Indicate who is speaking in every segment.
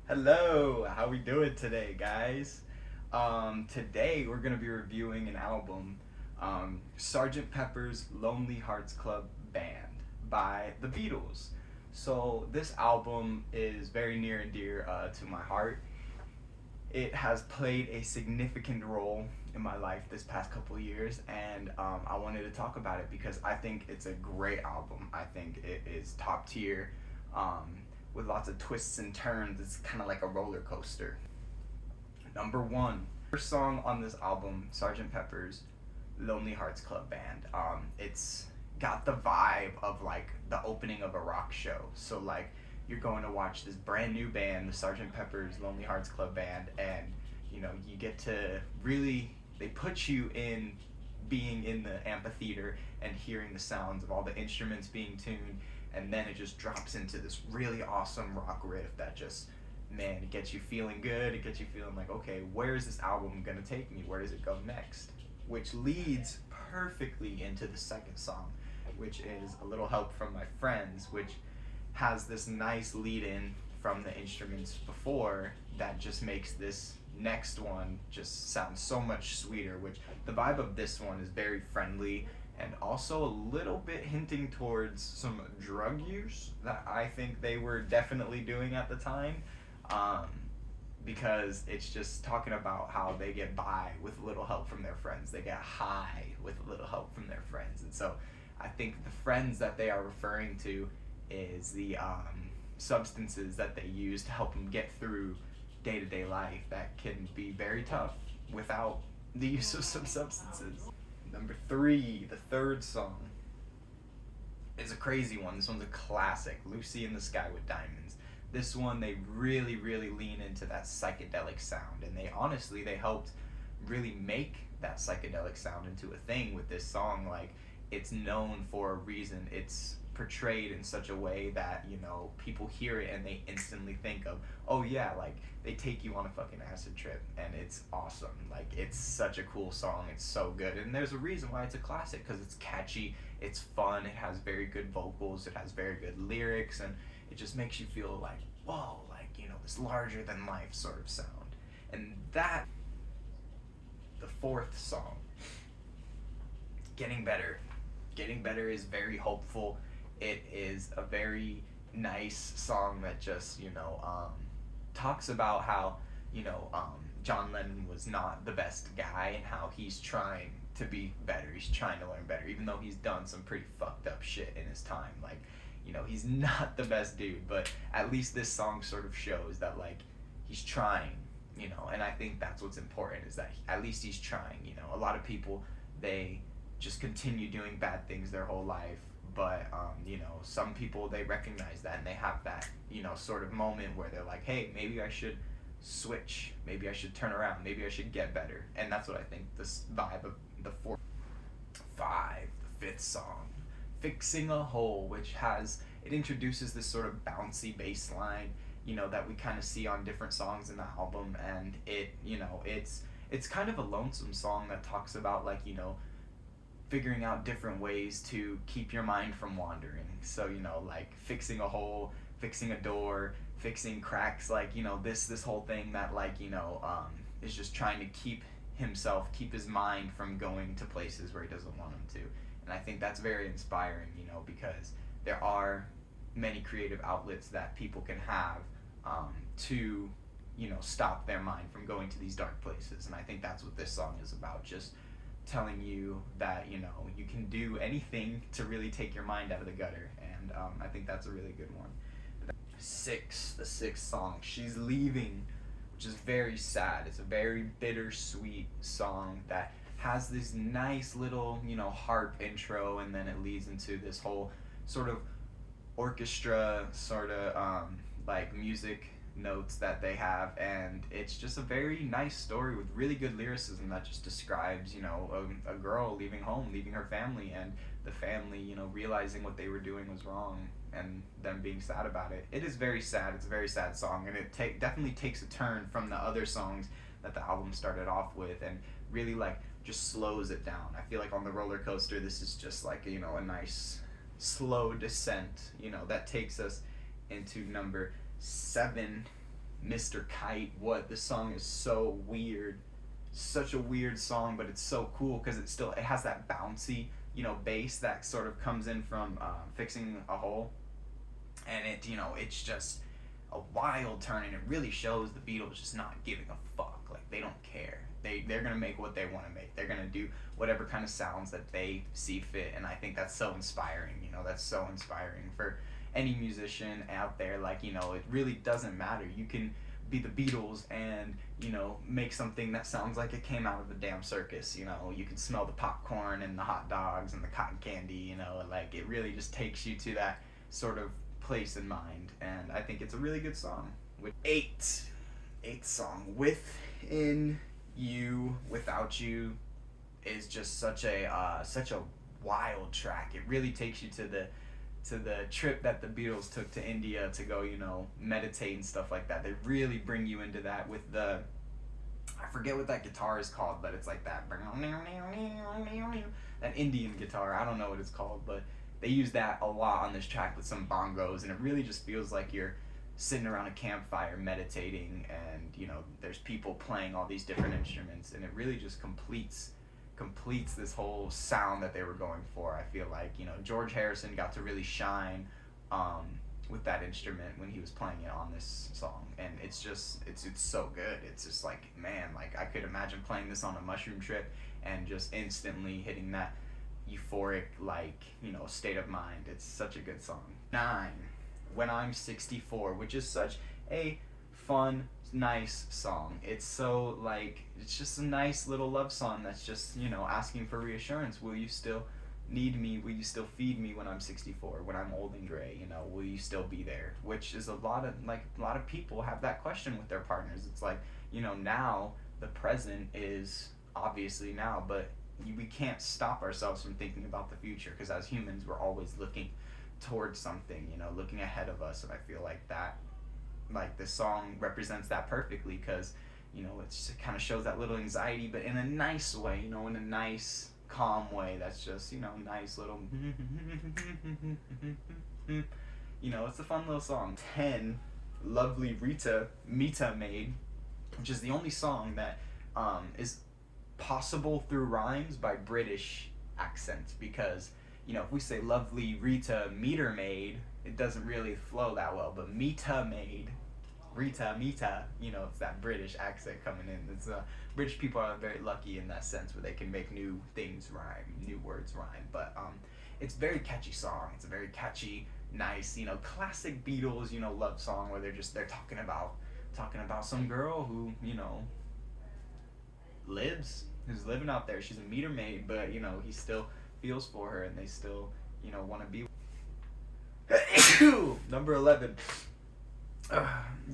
Speaker 1: Hello, how we doing today, guys? Today we're gonna be reviewing an album, Sgt. Pepper's Lonely Hearts Club Band by the Beatles. So this album is very near and dear to my heart. It has played a significant role in my life this past couple of years, and I wanted to talk about it because I think it's a great album. I think it is top tier, um, with lots of twists and turns. It's kind of like a roller coaster. Number one, first song on this album, Sgt. Pepper's Lonely Hearts Club Band. It's got the vibe of like the opening of a rock show. So like you're going to watch this brand new band, the Sgt. Pepper's Lonely Hearts Club Band, and you get to really they put you in being in the amphitheater and hearing the sounds of all the instruments being tuned, and then it just drops into this really awesome rock riff that just, man, it gets you feeling good. It gets you feeling like, okay, where is this album gonna take me? Where does it go next? Which leads perfectly into the second song, which is A Little Help from My Friends, which has this nice lead in from the instruments before that just makes this next one just sound so much sweeter. Which the vibe of this one is very friendly and also a little bit hinting towards some drug use that I think they were definitely doing at the time. Um, because it's just talking about how they get by with a little help from their friends. They get high with a little help from their friends. And so I think the friends that they are referring to is the substances that they use to help them get through day to day life that can be very tough without the use of some substances. Number three, the third song, is a crazy one. This one's a classic, Lucy in the Sky with Diamonds. This one, they really, really lean into that psychedelic sound, and they helped really make that psychedelic sound into a thing with this song. Like, it's known for a reason. It's portrayed in such a way that people hear it and they instantly think of, oh yeah, like they take you on a fucking acid trip, and it's awesome. Like, it's such a cool song. It's so good, and there's a reason why it's a classic, because it's catchy, it's fun, it has very good vocals, it has very good lyrics, and it just makes you feel like, whoa, like, this larger than life sort of sound. And that, the fourth song, Getting Better. Getting Better is very hopeful. It is a very nice song that just, talks about how, John Lennon was not the best guy and how he's trying to be better. He's trying to learn better, even though he's done some pretty fucked up shit in his time. Like, he's not the best dude, but at least this song sort of shows that, like, he's trying, and I think that's what's important, is that at least he's trying. A lot of people, they just continue doing bad things their whole life, but some people, they recognize that and they have that sort of moment where they're like, hey, maybe I should switch, maybe I should turn around, maybe I should get better. And that's what I think this vibe of the fourth. Five, the fifth song, Fixing a Hole, which has, it introduces this sort of bouncy bass line, that we kind of see on different songs in the album. And it's kind of a lonesome song that talks about, like, figuring out different ways to keep your mind from wandering. So, like fixing a hole, fixing a door, fixing cracks, like, this whole thing that, like, is just trying to keep his mind from going to places where he doesn't want him to. And I think that's very inspiring, because there are many creative outlets that people can have, to stop their mind from going to these dark places. And I think that's what this song is about, just telling you that you can do anything to really take your mind out of the gutter. And I think that's a really good one. The sixth song, She's Leaving, which is very sad. It's a very bittersweet song that has this nice little harp intro, and then it leads into this whole sort of orchestra sort of, like, music notes that they have. And it's just a very nice story with really good lyricism that just describes a girl leaving home, leaving her family, and the family realizing what they were doing was wrong, and them being sad about it. It is very sad. It's a very sad song, and it definitely takes a turn from the other songs that the album started off with, and really, like, just slows it down. I feel like on the roller coaster, this is just like a nice slow descent that takes us into number 7, Mr. Kite. What, this song is so weird, such a weird song, but it's so cool because it has that bouncy, bass that sort of comes in from Fixing a Hole, and it's just a wild turn, and it really shows the Beatles just not giving a fuck. Like, they don't care. They're gonna make what they want to make. They're gonna do whatever kind of sounds that they see fit, and I think that's so inspiring. That's so inspiring for any musician out there. Like, it really doesn't matter. You can be the Beatles and make something that sounds like it came out of a damn circus. You can smell the popcorn and the hot dogs and the cotton candy. Like, it really just takes you to that sort of place in mind, and I think it's a really good song. With eighth song, Within You Without You, is just such a wild track. It really takes you to the trip that the Beatles took to India to go meditate and stuff like that. They really bring you into that with the, I forget what that guitar is called, but it's like that Indian guitar. I don't know what it's called, but they use that a lot on this track with some bongos, and it really just feels like you're sitting around a campfire meditating, and there's people playing all these different instruments, and it really just completes this whole sound that they were going for. I feel like George Harrison got to really shine with that instrument when he was playing it on this song, and it's so good. It's just like, man, like, I could imagine playing this on a mushroom trip and just instantly hitting that euphoric, like, state of mind. It's such a good song. 9, When I'm 64, which is such a fun, nice song. It's so, like, it's just a nice little love song that's just asking for reassurance. Will you still need me? Will you still feed me when I'm 64, when I'm old and gray? Will you still be there? Which is a lot of people have that question with their partners. It's like, now the present is obviously now, but we can't stop ourselves from thinking about the future, because as humans we're always looking towards something, looking ahead of us. And I feel like this song represents that perfectly, because it kind of shows that little anxiety, but in a nice way, in a nice calm way that's just nice little it's a fun little song. 10, Lovely Rita Mita Maid, which is the only song that is possible through rhymes by British accent, because if we say Lovely Rita Meter Maid, it doesn't really flow that well, but Mita Maid, Rita Mita, it's that British accent coming in. It's British people are very lucky in that sense, where they can make new things rhyme, new words rhyme. But it's a very catchy song. It's a very catchy, nice, classic Beatles, love song, where they're talking about some girl who who's living out there. She's a meter maid, but he still feels for her, and they still want to be. Number 11.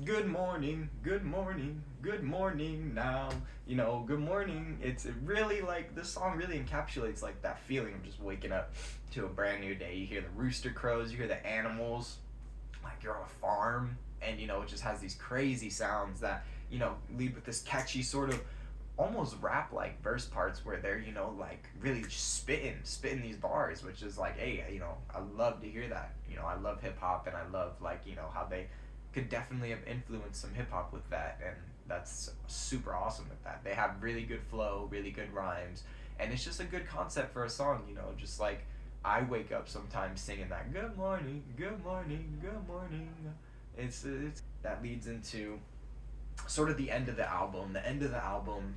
Speaker 1: Good morning, good morning, good morning now. Good morning. It's really, like, this song really encapsulates like that feeling of just waking up to a brand new day. You hear the rooster crows, you hear the animals, like you're on a farm, and it just has these crazy sounds that lead with this catchy sort of almost rap like verse parts, where they're like really just spitting these bars, which is like, hey, I love to hear that. I love hip hop, and I love, like, how they could definitely have influenced some hip hop with that, and that's super awesome with that. They have really good flow, really good rhymes, and it's just a good concept for a song. Just like I wake up sometimes singing that good morning, good morning, good morning. It's that leads into sort of the end of the album. The end of the album,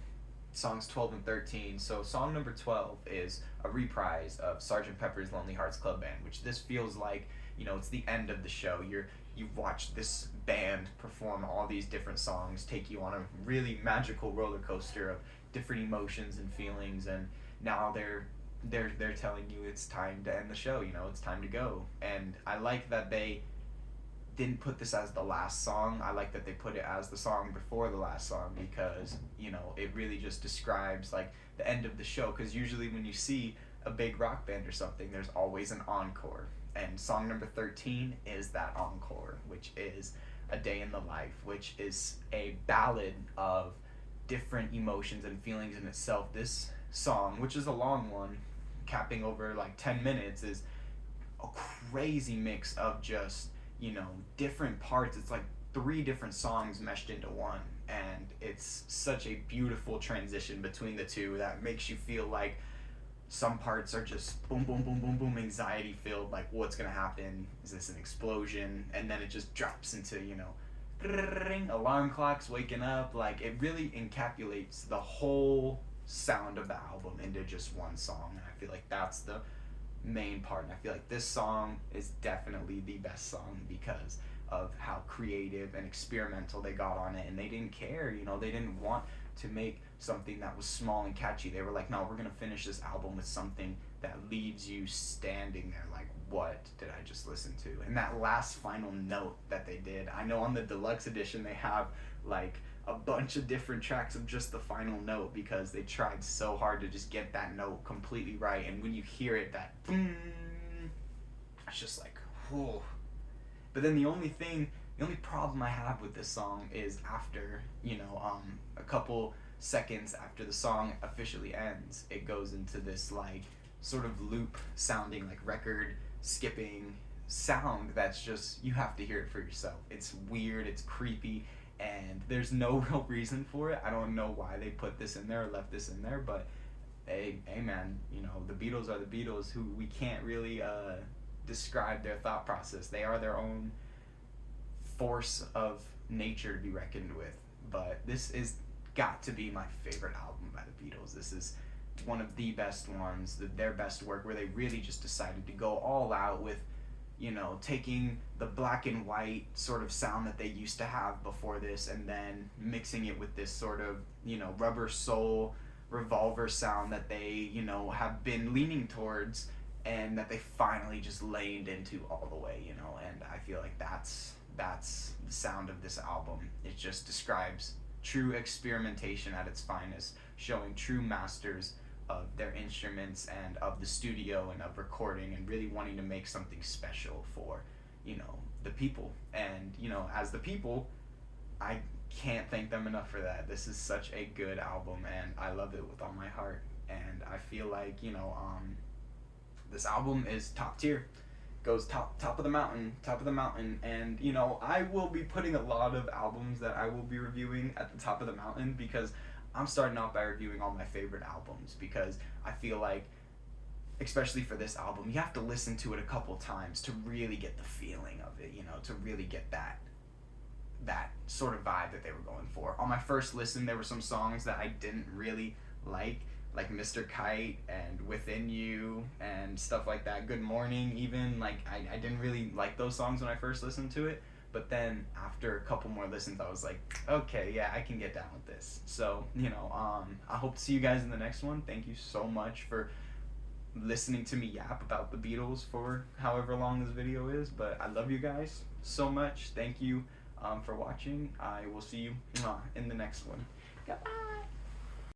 Speaker 1: songs 12 and 13. So song number 12 is a reprise of Sgt. Pepper's Lonely Hearts Club Band, which this feels like, it's the end of the show. You've watched this band perform all these different songs, take you on a really magical roller coaster of different emotions and feelings, and now they're telling you it's time to end the show. It's time to go. And I like that they didn't put this as the last song. I like that they put it as the song before the last song, because it really just describes like the end of the show. Because usually when you see a big rock band or something, there's always an encore, and song number 13 is that encore, which is A Day in the Life, which is a ballad of different emotions and feelings in itself. This song, which is a long one, capping over like 10 minutes, is a crazy mix of just different parts. It's like 3 different songs meshed into one, and it's such a beautiful transition between the two that makes you feel like some parts are just boom, boom, boom, boom, boom, anxiety filled, like what's gonna happen? Is this an explosion? And then it just drops into, alarm clocks waking up. Like it really encapsulates the whole sound of the album into just one song, and I feel like that's the main part. And I feel like this song is definitely the best song because of how creative and experimental they got on it, and they didn't care. They didn't want to make something that was small and catchy. They were like, no, we're gonna finish this album with something that leaves you standing there like, what did I just listen to? And that last final note that they did, I know on the deluxe edition they have like a bunch of different tracks of just the final note because they tried so hard to just get that note completely right. And when you hear it, that boom, it's just like, whoa. But then the only problem I have with this song is after, a couple seconds after the song officially ends, it goes into this like sort of loop sounding like record skipping sound that's just, you have to hear it for yourself. It's weird, it's creepy, and there's no real reason for it. I don't know why they put this in there or left this in there, but hey man, the Beatles are the Beatles, who we can't really describe their thought process. They are their own force of nature to be reckoned with. But this is got to be my favorite album by the Beatles. This is one of the best ones, their best work, where they really just decided to go all out with, taking the black and white sort of sound that they used to have before this and then mixing it with this sort of, Rubber Soul Revolver sound that they, have been leaning towards and that they finally just leaned into all the way, and I feel like that's the sound of this album. It just describes true experimentation at its finest, showing true masters of their instruments and of the studio and of recording and really wanting to make something special for, the people. And, as the people, I can't thank them enough for that. This is such a good album, and I love it with all my heart. And I feel like, this album is top tier. Goes top of the mountain, and I will be putting a lot of albums that I will be reviewing at the top of the mountain because I'm starting off by reviewing all my favorite albums, because I feel like, especially for this album, you have to listen to it a couple times to really get the feeling of it, to really get that sort of vibe that they were going for. On my first listen, there were some songs that I didn't really like Mr. Kite and Within You and stuff like that. Good Morning, even. Like, I didn't really like those songs when I first listened to it. But then after a couple more listens, I was like, okay, yeah, I can get down with this. So, I hope to see you guys in the next one. Thank you so much for listening to me yap about the Beatles for however long this video is. But I love you guys so much. Thank you for watching. I will see you in the next one. Goodbye.